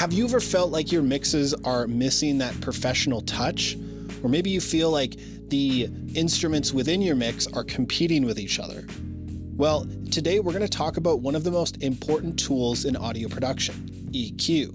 Have you ever felt like your mixes are missing that professional touch? Or maybe you feel like the instruments within your mix are competing with each other? Well, today we're going to talk about one of the most important tools in audio production, EQ.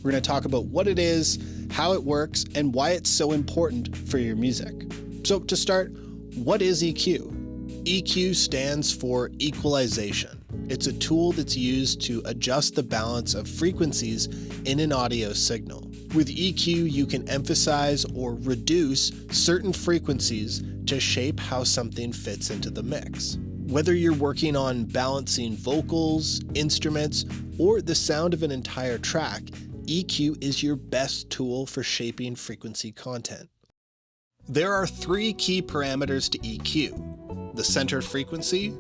We're going to talk about what it is, how it works, and why it's so important for your music. So to start, what is EQ? EQ stands for equalization. It's a tool that's used to adjust the balance of frequencies in an audio signal. With EQ, you can emphasize or reduce certain frequencies to shape how something fits into the mix. Whether you're working on balancing vocals, instruments, or the sound of an entire track, EQ is your best tool for shaping frequency content. There are three key parameters to EQ: the center frequency,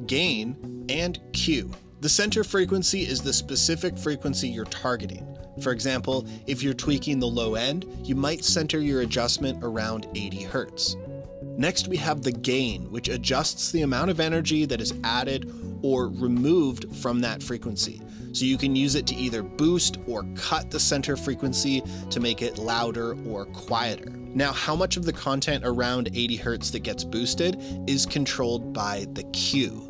gain, and Q. The center frequency is the specific frequency you're targeting. For example, if you're tweaking the low end, you might center your adjustment around 80 Hz. Next, we have the gain, which adjusts the amount of energy that is added or removed from that frequency. So you can use it to either boost or cut the center frequency to make it louder or quieter. Now, how much of the content around 80 Hz that gets boosted is controlled by the Q.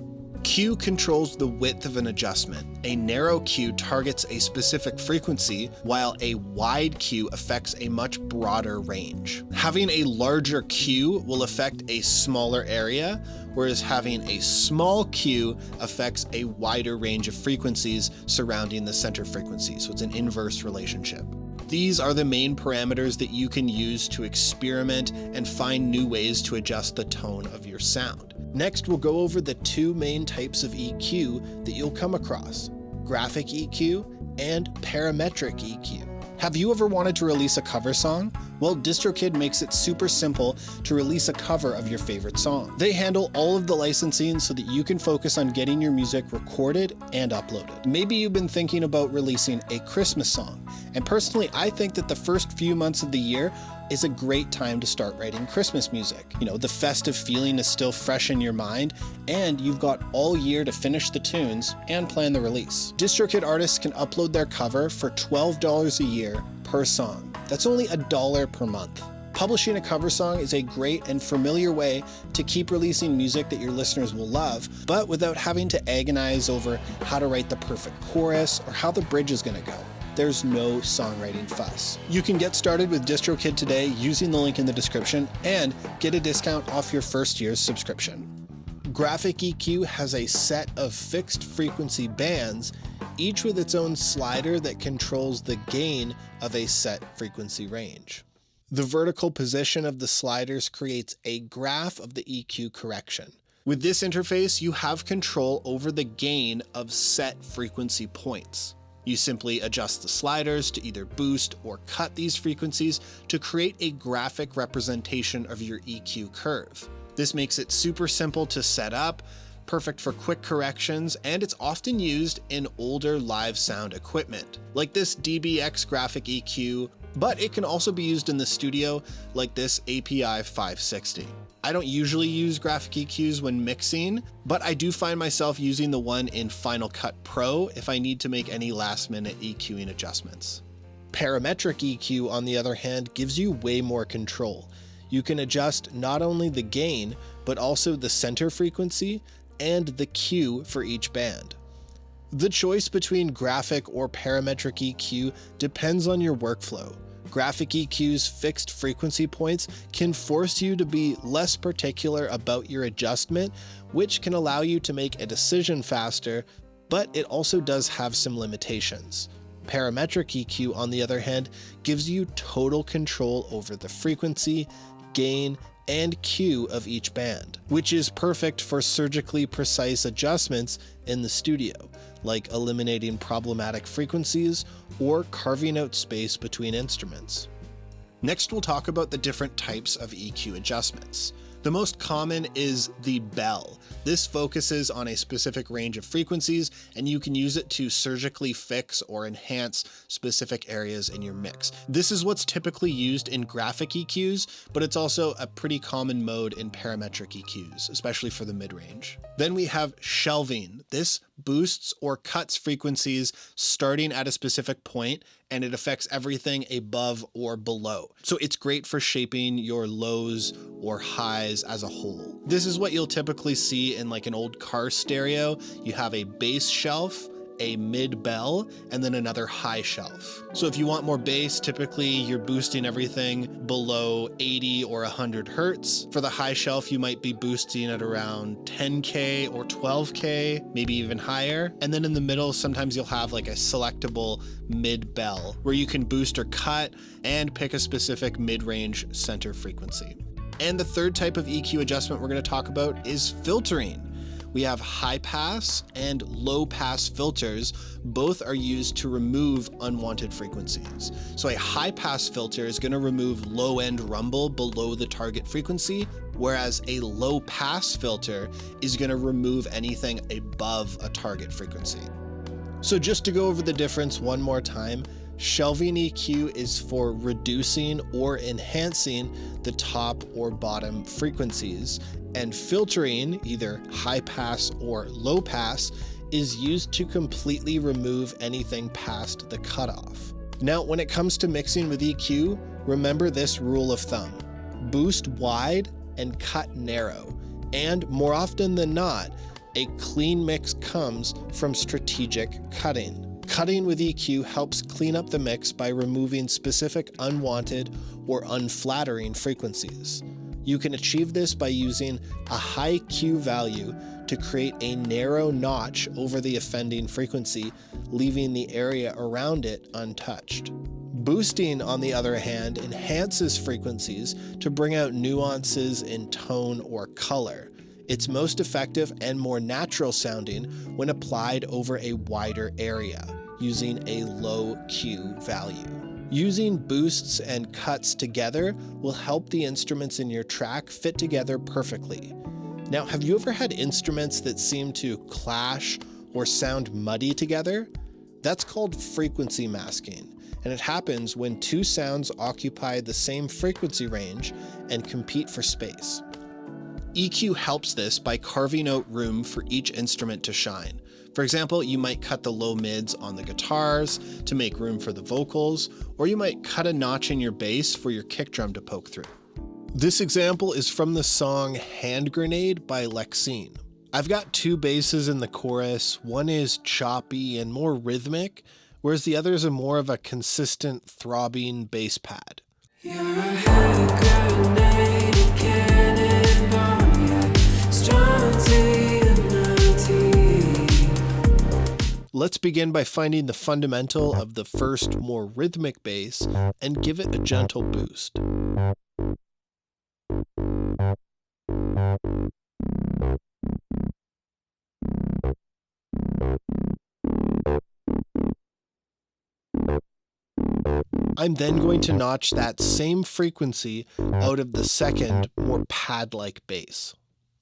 Q controls the width of an adjustment. A narrow Q targets a specific frequency, while a wide Q affects a much broader range. Having a larger Q will affect a smaller area, whereas having a small Q affects a wider range of frequencies surrounding the center frequency. So it's an inverse relationship. These are the main parameters that you can use to experiment and find new ways to adjust the tone of your sound. Next, we'll go over the two main types of EQ that you'll come across: graphic EQ and parametric EQ. Have you ever wanted to release a cover song? Well, DistroKid makes it super simple to release a cover of your favorite song. They handle all of the licensing so that you can focus on getting your music recorded and uploaded. Maybe you've been thinking about releasing a Christmas song, and personally, I think that the first few months of the year is a great time to start writing Christmas music. You know, the festive feeling is still fresh in your mind, and you've got all year to finish the tunes and plan the release. DistroKid artists can upload their cover for $12 a year per song. That's only $1 per month. Publishing a cover song is a great and familiar way to keep releasing music that your listeners will love, but without having to agonize over how to write the perfect chorus or how the bridge is going to go. There's no songwriting fuss. You can get started with DistroKid today using the link in the description and get a discount off your first year's subscription. Graphic EQ has a set of fixed frequency bands, each with its own slider that controls the gain of a set frequency range. The vertical position of the sliders creates a graph of the EQ correction. With this interface, you have control over the gain of set frequency points. You simply adjust the sliders to either boost or cut these frequencies to create a graphic representation of your EQ curve. This makes it super simple to set up, perfect for quick corrections, and it's often used in older live sound equipment, like this DBX graphic EQ, but it can also be used in the studio, like this API 560. I don't usually use graphic EQs when mixing, but I do find myself using the one in Final Cut Pro if I need to make any last-minute EQing adjustments. Parametric EQ, on the other hand, gives you way more control. You can adjust not only the gain, but also the center frequency and the Q for each band. The choice between graphic or parametric EQ depends on your workflow. Graphic EQ's fixed frequency points can force you to be less particular about your adjustment, which can allow you to make a decision faster, but it also does have some limitations. Parametric EQ, on the other hand, gives you total control over the frequency, gain, and Q of each band, which is perfect for surgically precise adjustments in the studio, like eliminating problematic frequencies or carving out space between instruments. Next, we'll talk about the different types of EQ adjustments. The most common is the bell. This focuses on a specific range of frequencies, and you can use it to surgically fix or enhance specific areas in your mix. This is what's typically used in graphic EQs, but it's also a pretty common mode in parametric EQs, especially for the mid-range. Then we have shelving. This boosts or cuts frequencies starting at a specific point, and it affects everything above or below. So it's great for shaping your lows or highs as a whole. This is what you'll typically see in like an old car stereo. You have a bass shelf, a mid bell, and then another high shelf. So if you want more bass, typically you're boosting everything below 80 or 100 hertz. For the high shelf, you might be boosting at around 10K or 12K, maybe even higher. And then in the middle, sometimes you'll have like a selectable mid bell where you can boost or cut and pick a specific mid-range center frequency. And the third type of EQ adjustment we're going to talk about is filtering. We have high pass and low pass filters. Both are used to remove unwanted frequencies. So a high pass filter is going to remove low end rumble below the target frequency, whereas a low pass filter is going to remove anything above a target frequency. So just to go over the difference one more time, shelving EQ is for reducing or enhancing the top or bottom frequencies, and filtering, either high pass or low pass, is used to completely remove anything past the cutoff. Now, when it comes to mixing with EQ, remember this rule of thumb: boost wide and cut narrow. And more often than not, a clean mix comes from strategic cutting. Cutting with EQ helps clean up the mix by removing specific unwanted or unflattering frequencies. You can achieve this by using a high Q value to create a narrow notch over the offending frequency, leaving the area around it untouched. Boosting, on the other hand, enhances frequencies to bring out nuances in tone or color. It's most effective and more natural sounding when applied over a wider area, using a low Q value. Using boosts and cuts together will help the instruments in your track fit together perfectly. Now, have you ever had instruments that seem to clash or sound muddy together? That's called frequency masking, and it happens when two sounds occupy the same frequency range and compete for space. EQ helps this by carving out room for each instrument to shine. For example, you might cut the low mids on the guitars to make room for the vocals, or you might cut a notch in your bass for your kick drum to poke through. This example is from the song Hand Grenade by Lexene. I've got two basses in the chorus. One is choppy and more rhythmic, whereas the other is more of a consistent throbbing bass pad. You're a hand grenade, a cannonball, yeah. Strong TNT. Let's begin by finding the fundamental of the first, more rhythmic bass and give it a gentle boost. I'm then going to notch that same frequency out of the second, more pad-like bass.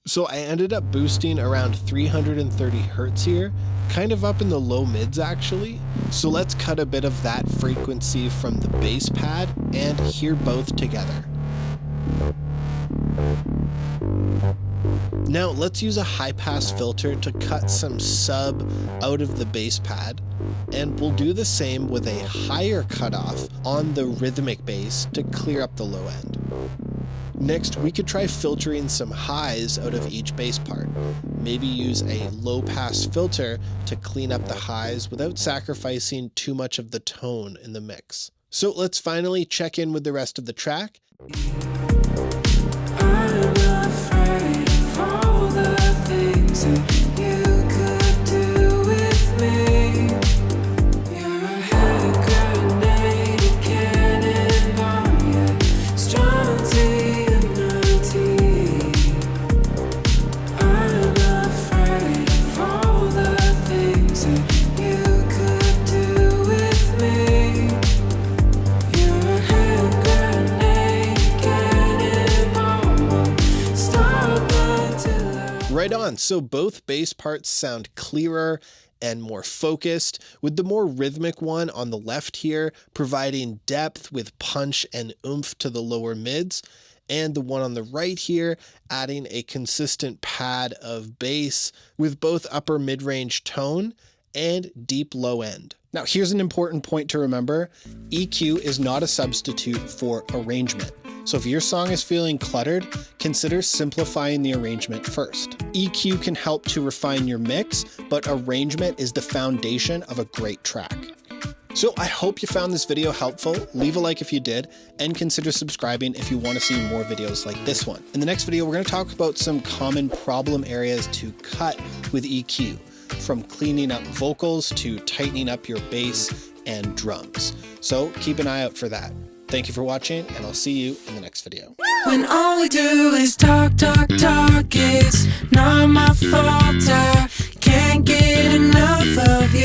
So I ended up boosting around 330 hertz here, kind of up in the low mids actually. So let's cut a bit of that frequency from the bass pad and hear both together. Now let's use a high pass filter to cut some sub out of the bass pad, and we'll do the same with a higher cutoff on the rhythmic bass to clear up the low end. Next, we could try filtering some highs out of each bass part. Maybe use a low pass filter to clean up the highs without sacrificing too much of the tone in the mix. So let's finally check in with the rest of the track. I'm afraid of all the things that you could do with me. You're a hand grenade, a cannonball, yeah. Strong TNT. I'm afraid of all the things that you could do with me. You're a hand grenade, cannonball. Stop until Right on, so both bass parts sound clearer and more focused, with the more rhythmic one on the left here providing depth with punch and oomph to the lower mids, and the one on the right here, adding a consistent pad of bass with both upper mid-range tone and deep low end. Now, here's an important point to remember. EQ is not a substitute for arrangement. So if your song is feeling cluttered, consider simplifying the arrangement first. EQ can help to refine your mix, but arrangement is the foundation of a great track. So I hope you found this video helpful. Leave a like if you did, and consider subscribing if you want to see more videos like this one. In the next video, we're going to talk about some common problem areas to cut with EQ, from cleaning up vocals to tightening up your bass and drums. So keep an eye out for that. Thank you for watching, and I'll see you in the next video. When all we do is talk, talk, talk, it's not my fault. I can't get enough of you.